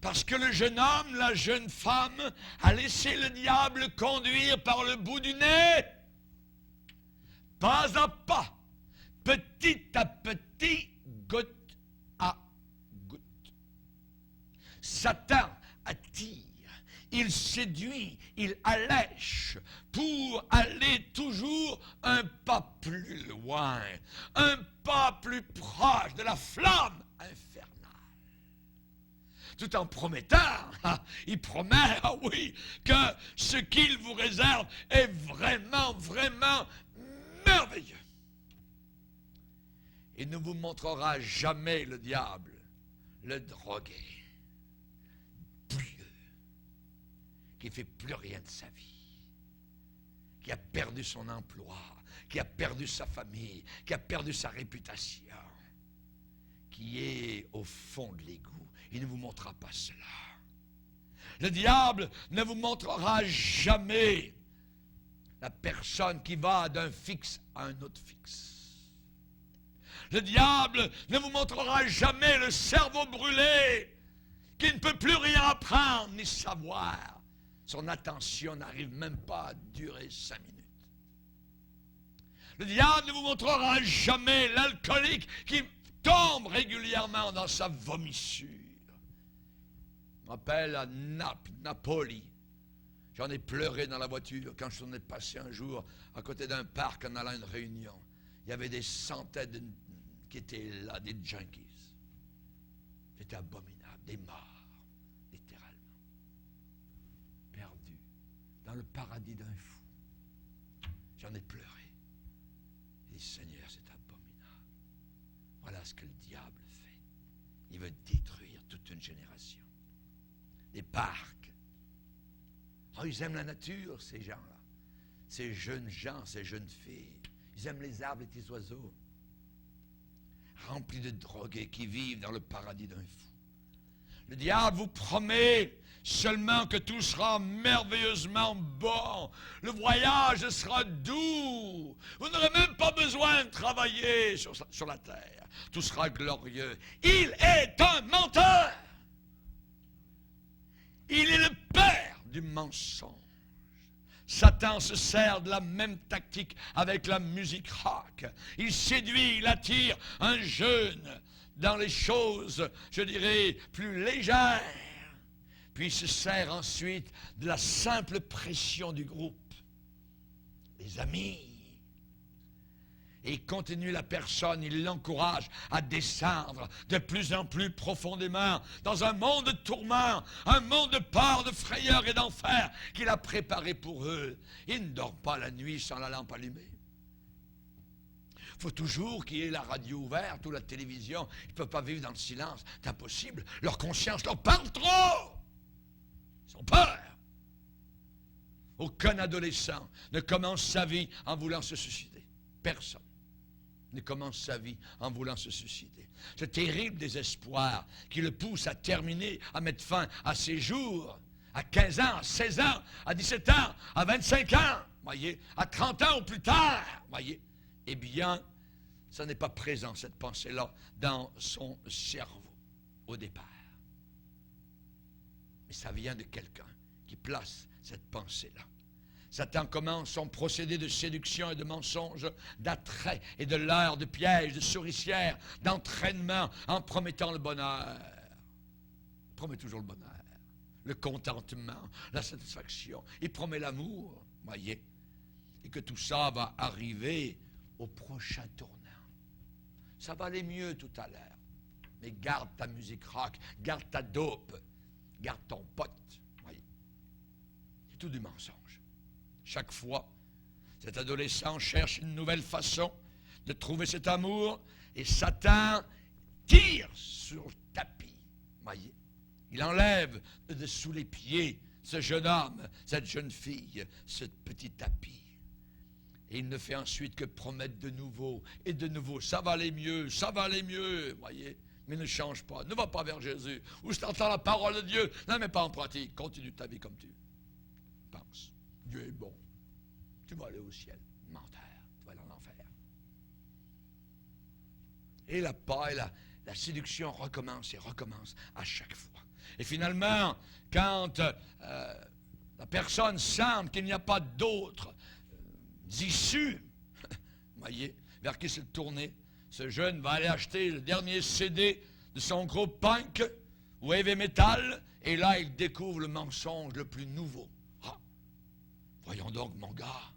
parce que le jeune homme, la jeune femme a laissé le diable conduire par le bout du nez. Pas à pas, petit à petit, goutte à goutte. Satan attire, il séduit, il allèche pour aller toujours un pas plus loin, un pas plus proche de la flamme infernale. Tout en promettant, il promet, ah oui, que ce qu'il vous réserve est vraiment, vraiment merveilleux. Il ne vous montrera jamais le diable, le drogué, bouilleux, qui ne fait plus rien de sa vie, qui a perdu son emploi, qui a perdu sa famille, qui a perdu sa réputation, qui est au fond de l'égout. Il ne vous montrera pas cela. Le diable ne vous montrera jamais la personne qui va d'un fixe à un autre fixe. Le diable ne vous montrera jamais le cerveau brûlé qui ne peut plus rien apprendre ni savoir. Son attention n'arrive même pas à durer 5 minutes. Le diable ne vous montrera jamais l'alcoolique qui tombe régulièrement dans sa vomissure. Je m'appelle à Napoli. J'en ai pleuré dans la voiture quand je suis passé un jour à côté d'un parc en allant à une réunion. Il y avait des centaines qui étaient là, des junkies. C'était abominable, des morts, littéralement. Perdus dans le paradis d'un fou. J'en ai pleuré. J'ai dit, Seigneur, c'est abominable. Voilà ce que le diable fait. Il veut détruire toute une génération. Des parcs. Oh, ils aiment la nature, ces gens-là. Ces jeunes gens, ces jeunes filles. Ils aiment les arbres et les oiseaux. Remplis de drogués qui vivent dans le paradis d'un fou. Le diable vous promet seulement que tout sera merveilleusement bon. Le voyage sera doux. Vous n'aurez même pas besoin de travailler sur la terre. Tout sera glorieux. Il est un menteur. Il est le père du mensonge. Satan se sert de la même tactique avec la musique rock. Il séduit, il attire un jeune dans les choses, je dirais, plus légères. Puis il se sert ensuite de la simple pression du groupe, les amis. Et il continue la personne, il l'encourage à descendre de plus en plus profondément dans un monde de tourments, un monde de peur, de frayeur et d'enfer qu'il a préparé pour eux. Ils ne dorment pas la nuit sans la lampe allumée. Il faut toujours qu'il y ait la radio ouverte ou la télévision. Ils ne peuvent pas vivre dans le silence. C'est impossible. Leur conscience leur parle trop. Ils ont peur. Aucun adolescent ne commence sa vie en voulant se suicider. Personne ne commence sa vie en voulant se suicider. Ce terrible désespoir qui le pousse à terminer, à mettre fin à ses jours, à 15 ans, à 16 ans, à 17 ans, à 25 ans, voyez, à 30 ans ou plus tard, voyez. Eh bien, ça n'est pas présent, cette pensée-là, dans son cerveau, au départ. Mais ça vient de quelqu'un qui place cette pensée-là. Satan commence son procédé de séduction et de mensonge, d'attrait et de leurre, de piège, de souricière, d'entraînement, en promettant le bonheur. Il promet toujours le bonheur, le contentement, la satisfaction. Il promet l'amour, voyez, et que tout ça va arriver au prochain tournant. Ça va aller mieux tout à l'heure. Mais garde ta musique rock, garde ta dope, garde ton pote. Voyez. C'est tout du mensonge. Chaque fois, cet adolescent cherche une nouvelle façon de trouver cet amour et Satan tire sur le tapis. Voyez. Il enlève de dessous les pieds ce jeune homme, cette jeune fille, ce petit tapis. Et il ne fait ensuite que promettre de nouveau et de nouveau. Ça va aller mieux, voyez. Mais ne change pas, ne va pas vers Jésus. Ou si tu entends la parole de Dieu, ne mets pas en pratique. Continue ta vie comme tu penses. Dieu est bon. Tu vas aller au ciel. Menteur, tu vas aller en enfer. Et la paille, la séduction recommence et recommence à chaque fois. Et finalement, quand la personne sent qu'il n'y a pas d'autre issue, voyez, vers qui se tourner, ce jeune va aller acheter le dernier CD de son groupe punk ou heavy metal, et là, il découvre le mensonge le plus nouveau. Ah, voyons donc, mon gars,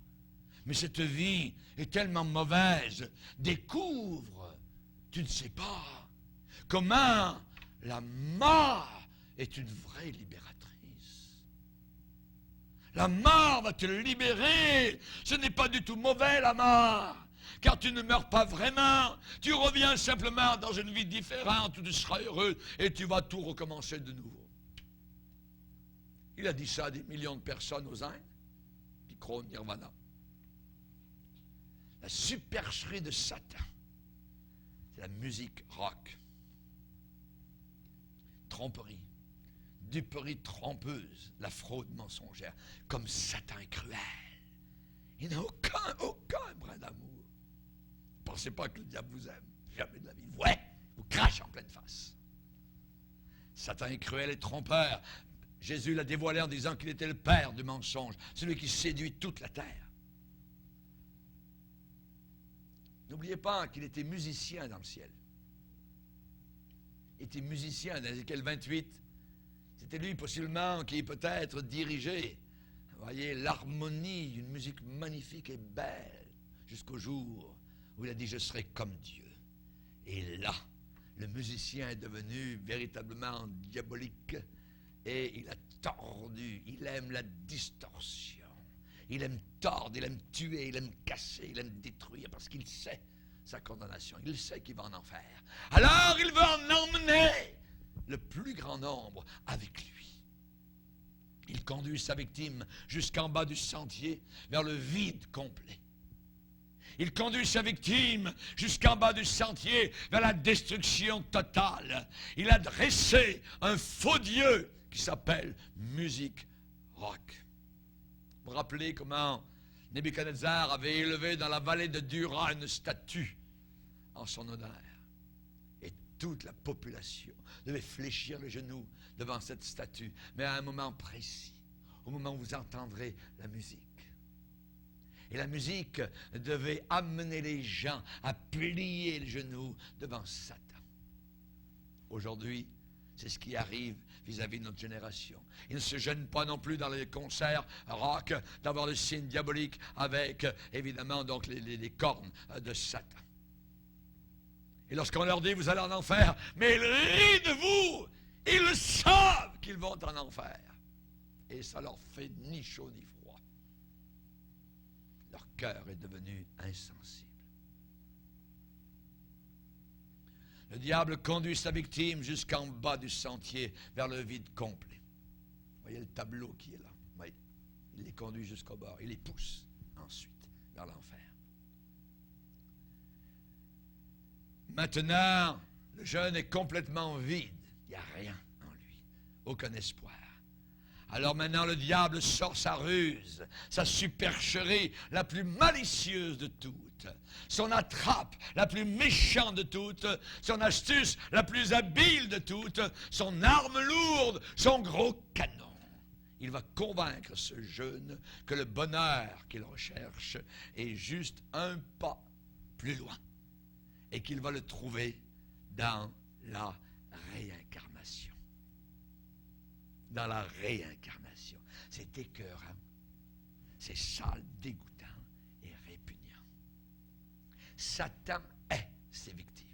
mais cette vie est tellement mauvaise. Découvre, tu ne sais pas, comment la mort est une vraie libératrice. La mort va te libérer. Ce n'est pas du tout mauvais, la mort. Car tu ne meurs pas vraiment. Tu reviens simplement dans une vie différente où tu seras heureux et tu vas tout recommencer de nouveau. Il a dit ça à des millions de personnes aux Indes qui croient au nirvana. La supercherie de Satan, c'est la musique rock. Tromperie, duperie trompeuse, la fraude mensongère, comme Satan est cruel. Il n'a aucun brin d'amour. Ne pensez pas que le diable vous aime, jamais de la vie. Ouais, vous crache en pleine face. Satan est cruel et trompeur. Jésus l'a dévoilé en disant qu'il était le père du mensonge, celui qui séduit toute la terre. N'oubliez pas qu'il était musicien dans le ciel. Il était musicien dans Ézéchiel 28. C'était lui possiblement qui peut-être dirigeait, vous voyez, l'harmonie d'une musique magnifique et belle, jusqu'au jour où il a dit « Je serai comme Dieu ». Et là, le musicien est devenu véritablement diabolique et il a tordu, il aime la distorsion. Il aime tordre, il aime tuer, il aime casser, il aime détruire parce qu'il sait sa condamnation. Il sait qu'il va en enfer. Alors il veut en emmener le plus grand nombre avec lui. Il conduit sa victime jusqu'en bas du sentier vers le vide complet. Il conduit sa victime jusqu'en bas du sentier vers la destruction totale. Il a dressé un faux Dieu qui s'appelle musique rock. Vous vous rappelez comment Nebuchadnezzar avait élevé dans la vallée de Dura une statue en son honneur. Et toute la population devait fléchir le genou devant cette statue. Mais à un moment précis, au moment où vous entendrez la musique. Et la musique devait amener les gens à plier le genou devant Satan. Aujourd'hui, c'est ce qui arrive vis-à-vis de notre génération. Ils ne se gênent pas non plus dans les concerts rock d'avoir le signe diabolique avec, évidemment, donc les cornes de Satan. Et lorsqu'on leur dit, vous allez en enfer, mais ils rient de vous. Ils le savent qu'ils vont en enfer. Et ça leur fait ni chaud ni froid. Leur cœur est devenu insensible. Le diable conduit sa victime jusqu'en bas du sentier, vers le vide complet. Vous voyez le tableau qui est là. Oui. Il les conduit jusqu'au bord. Il les pousse ensuite vers l'enfer. Maintenant, le jeune est complètement vide. Il n'y a rien en lui. Aucun espoir. Alors maintenant, le diable sort sa ruse, sa supercherie la plus malicieuse de toutes, son attrape la plus méchante de toutes, son astuce la plus habile de toutes, son arme lourde, son gros canon. Il va convaincre ce jeune que le bonheur qu'il recherche est juste un pas plus loin et qu'il va le trouver dans la réincarnation. Dans la réincarnation. C'est écœurant, c'est sale, dégoûtant et répugnant. Satan est ses victimes.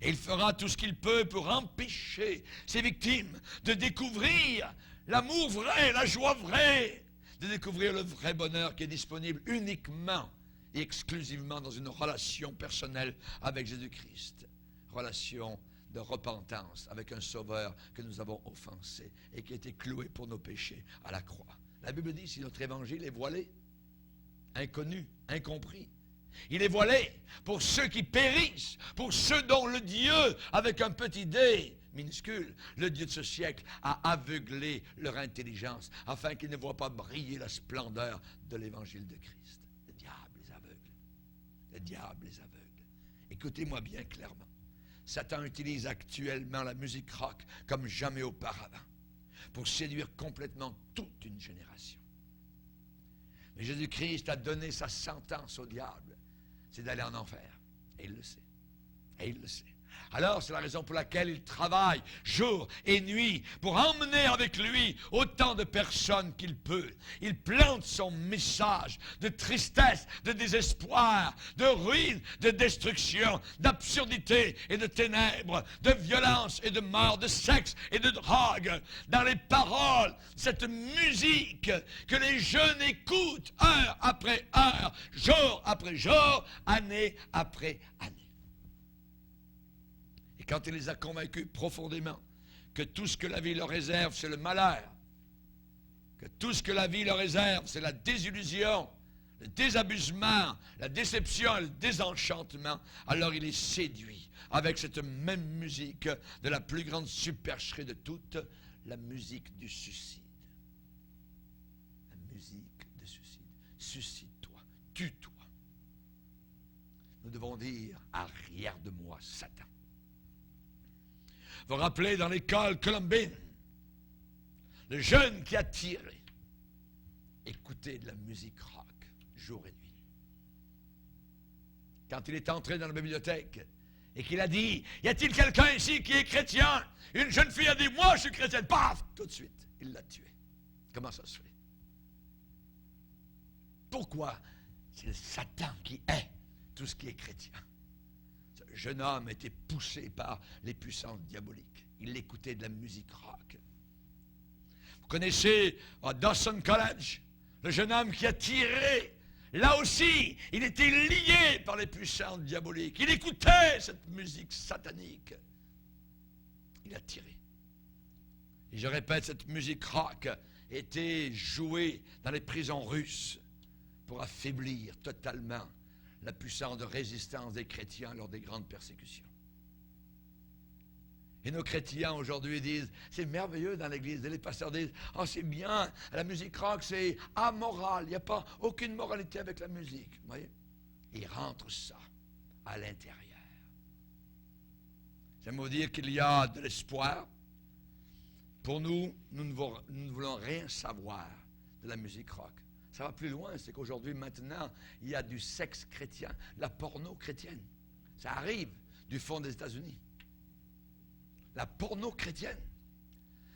Et il fera tout ce qu'il peut pour empêcher ses victimes de découvrir l'amour vrai, la joie vraie, de découvrir le vrai bonheur qui est disponible uniquement et exclusivement dans une relation personnelle avec Jésus-Christ. Relation de repentance avec un sauveur que nous avons offensé et qui a été cloué pour nos péchés à la croix. La Bible dit, si notre évangile est voilé, inconnu, incompris, il est voilé pour ceux qui périssent, pour ceux dont le Dieu, avec un petit d minuscule, le Dieu de ce siècle, a aveuglé leur intelligence afin qu'ils ne voient pas briller la splendeur de l'évangile de Christ. Le diable les aveugle. Le diable les aveugle. Écoutez-moi bien clairement. Satan utilise actuellement la musique rock comme jamais auparavant pour séduire complètement toute une génération. Mais Jésus-Christ a donné sa sentence au diable, c'est d'aller en enfer. Et il le sait. Et il le sait. Alors, c'est la raison pour laquelle il travaille jour et nuit pour emmener avec lui autant de personnes qu'il peut. Il plante son message de tristesse, de désespoir, de ruine, de destruction, d'absurdité et de ténèbres, de violence et de mort, de sexe et de drogue. Dans les paroles, cette musique que les jeunes écoutent heure après heure, jour après jour, année après année. Quand il les a convaincus profondément que tout ce que la vie leur réserve, c'est le malheur, que tout ce que la vie leur réserve, c'est la désillusion, le désabusement, la déception et le désenchantement, alors il est séduit avec cette même musique de la plus grande supercherie de toutes, la musique du suicide. La musique du suicide. Suicide-toi, tue-toi. Nous devons dire, arrière de moi, Satan. Vous vous rappelez dans l'école Columbine, le jeune qui a tiré, écoutait de la musique rock jour et nuit. Quand il est entré dans la bibliothèque et qu'il a dit, y a-t-il quelqu'un ici qui est chrétien? Une jeune fille a dit, moi je suis chrétienne. Paf! Tout de suite, il l'a tué. Comment ça se fait? Pourquoi? C'est le Satan qui est tout ce qui est chrétien. Ce jeune homme était poussé par les puissances diaboliques. Il écoutait de la musique rock. Vous connaissez à Dawson College, le jeune homme qui a tiré. Là aussi, il était lié par les puissances diaboliques. Il écoutait cette musique satanique. Il a tiré. Et je répète, cette musique rock était jouée dans les prisons russes pour affaiblir totalement la puissance de résistance des chrétiens lors des grandes persécutions. Et nos chrétiens aujourd'hui disent, c'est merveilleux dans l'église, et les pasteurs disent, oh c'est bien, la musique rock c'est amoral, il n'y a pas aucune moralité avec la musique. Vous voyez? Ils rentrent ça à l'intérieur. J'aime vous dire qu'il y a de l'espoir. Pour nous, nous ne voulons rien savoir de la musique rock. Ça va plus loin, c'est qu'aujourd'hui, maintenant, il y a du sexe chrétien, la porno chrétienne. Ça arrive du fond des États-Unis. La porno chrétienne.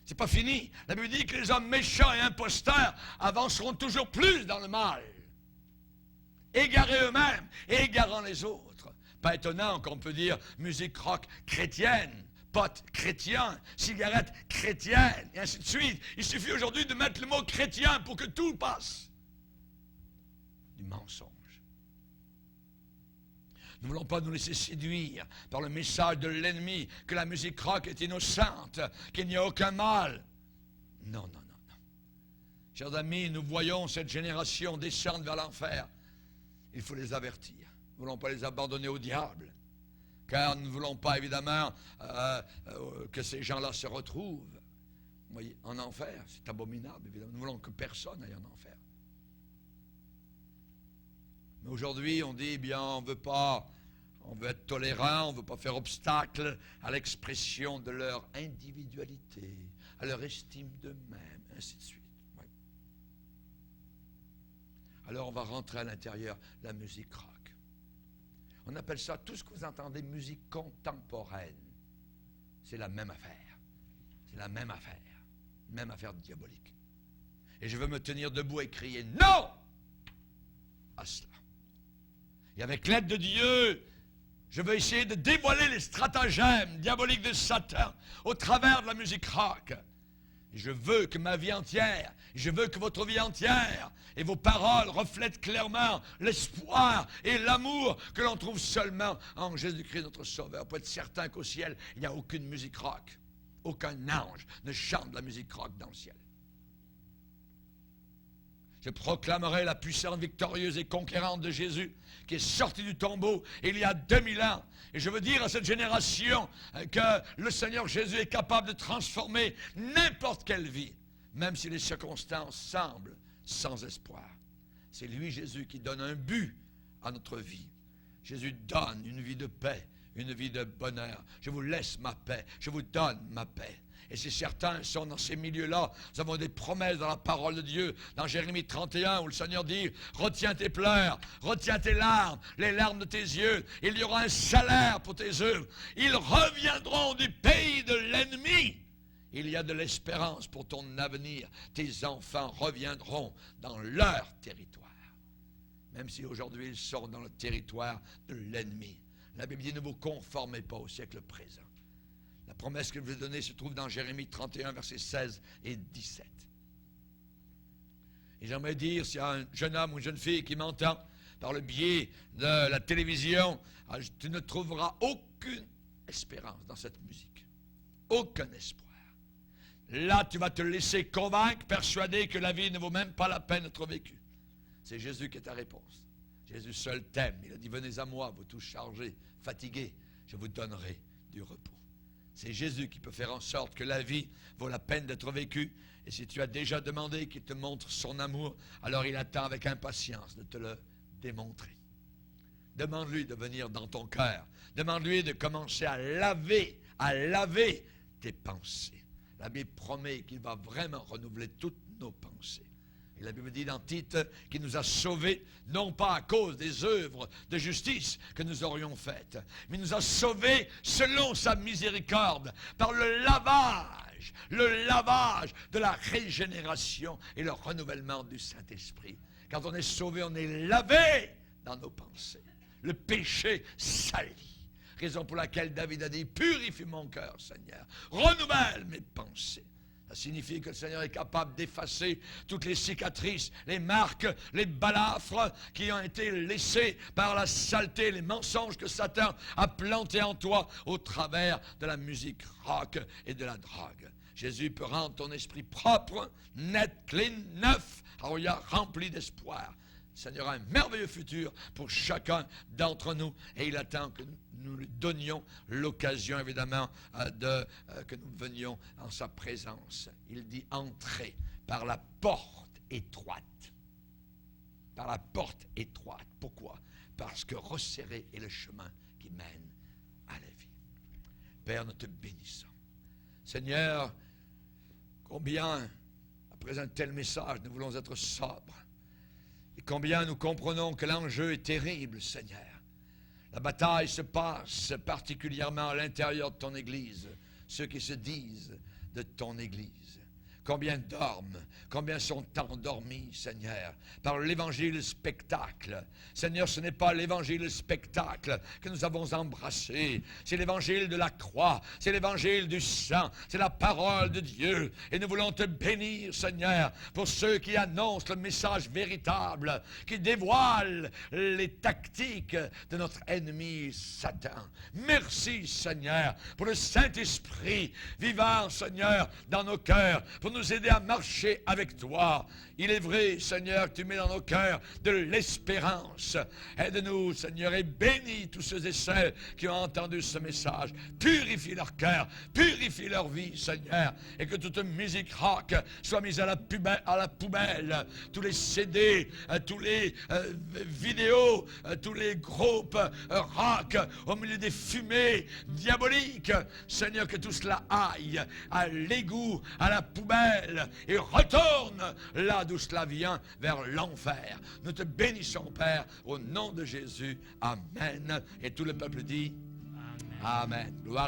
C'est pas fini. La Bible dit que les hommes méchants et imposteurs avanceront toujours plus dans le mal. Égarés eux-mêmes et égarant les autres. Pas étonnant qu'on peut dire musique rock chrétienne, potes chrétiens, cigarettes chrétiennes, et ainsi de suite. Il suffit aujourd'hui de mettre le mot chrétien pour que tout passe. Du mensonge. Nous ne voulons pas nous laisser séduire par le message de l'ennemi que la musique rock est innocente, qu'il n'y a aucun mal. Non, non, non, non. Chers amis, nous voyons cette génération descendre vers l'enfer. Il faut les avertir. Nous ne voulons pas les abandonner au diable. Car nous ne voulons pas, évidemment, que ces gens-là se retrouvent. Vous voyez, en enfer. C'est abominable, évidemment. Nous voulons que personne aille en enfer. Mais aujourd'hui, on dit, eh bien, on veut être tolérant, on ne veut pas faire obstacle à l'expression de leur individualité, à leur estime d'eux-mêmes, ainsi de suite. Oui. Alors, on va rentrer à l'intérieur de la musique rock. On appelle ça, tout ce que vous entendez, musique contemporaine. C'est la même affaire. C'est la même affaire. Même affaire diabolique. Et je veux me tenir debout et crier non à cela. Et avec l'aide de Dieu, je veux essayer de dévoiler les stratagèmes diaboliques de Satan au travers de la musique rock. Et je veux que ma vie entière, je veux que votre vie entière et vos paroles reflètent clairement l'espoir et l'amour que l'on trouve seulement en Jésus-Christ notre Sauveur. Pour être certain qu'au ciel, il n'y a aucune musique rock. Aucun ange ne chante de la musique rock dans le ciel. Je proclamerai la puissance victorieuse et conquérante de Jésus qui est sorti du tombeau il y a 2000 ans. Et je veux dire à cette génération que le Seigneur Jésus est capable de transformer n'importe quelle vie, même si les circonstances semblent sans espoir. C'est lui, Jésus, qui donne un but à notre vie. Jésus donne une vie de paix, une vie de bonheur. Je vous laisse ma paix, je vous donne ma paix. Et si certains sont dans ces milieux-là, nous avons des promesses dans la parole de Dieu, dans Jérémie 31, où le Seigneur dit, retiens tes pleurs, retiens tes larmes, les larmes de tes yeux, il y aura un salaire pour tes œuvres. Ils reviendront du pays de l'ennemi. Il y a de l'espérance pour ton avenir. Tes enfants reviendront dans leur territoire. Même si aujourd'hui ils sont dans le territoire de l'ennemi. La Bible dit, ne vous conformez pas au siècle présent. La promesse que je vous ai donnée se trouve dans Jérémie 31, versets 16 et 17. Et j'aimerais dire, s'il y a un jeune homme ou une jeune fille qui m'entend par le biais de la télévision, tu ne trouveras aucune espérance dans cette musique. Aucun espoir. Là, tu vas te laisser convaincre, persuader que la vie ne vaut même pas la peine d'être vécue. C'est Jésus qui est ta réponse. Jésus seul t'aime. Il a dit, venez à moi, vous tous chargés, fatigués, je vous donnerai du repos. C'est Jésus qui peut faire en sorte que la vie vaut la peine d'être vécue. Et si tu as déjà demandé qu'il te montre son amour, alors il attend avec impatience de te le démontrer. Demande-lui de venir dans ton cœur. Demande-lui de commencer à laver tes pensées. La Bible promet qu'il va vraiment renouveler toutes nos pensées. Et la Bible dit dans Tite qu'il nous a sauvés, non pas à cause des œuvres de justice que nous aurions faites, mais il nous a sauvés selon sa miséricorde, par le lavage de la régénération et le renouvellement du Saint-Esprit. Quand on est sauvé, on est lavé dans nos pensées. Le péché salit. Raison pour laquelle David a dit, purifie mon cœur, Seigneur, renouvelle mes pensées. Ça signifie que le Seigneur est capable d'effacer toutes les cicatrices, les marques, les balafres qui ont été laissés par la saleté, les mensonges que Satan a plantés en toi au travers de la musique rock et de la drogue. Jésus peut rendre ton esprit propre, net, clean, neuf, rempli d'espoir. Seigneur, un merveilleux futur pour chacun d'entre nous. Et il attend que nous lui donnions l'occasion, évidemment, que nous venions en sa présence. Il dit, entrez par la porte étroite. Par la porte étroite. Pourquoi? Parce que resserré est le chemin qui mène à la vie. Père, nous te bénissons. Seigneur, combien, après un tel message, nous voulons être sobres. Et combien nous comprenons que l'enjeu est terrible, Seigneur. La bataille se passe particulièrement à l'intérieur de ton Église, ceux qui se disent de ton Église. Combien dorment, combien sont endormis, Seigneur, par l'évangile spectacle. Seigneur, ce n'est pas l'évangile spectacle que nous avons embrassé, c'est l'évangile de la croix, c'est l'évangile du sang, c'est la parole de Dieu. Et nous voulons te bénir, Seigneur, pour ceux qui annoncent le message véritable, qui dévoilent les tactiques de notre ennemi Satan. Merci, Seigneur, pour le Saint-Esprit vivant, Seigneur, dans nos cœurs, pour nous aider à marcher avec toi. Il est vrai, Seigneur, que tu mets dans nos cœurs de l'espérance. Aide-nous, Seigneur, et bénis tous ceux et celles qui ont entendu ce message. Purifie leur cœur, purifie leur vie, Seigneur, et que toute musique rock soit mise à la poubelle. Tous les CD, tous les vidéos, tous les groupes rock au milieu des fumées diaboliques. Seigneur, que tout cela aille à l'égout, à la poubelle, et retourne là d'où cela vient, vers l'enfer. Nous te bénissons, Père, au nom de Jésus. Amen. Et tout le peuple dit Amen. Amen. Gloire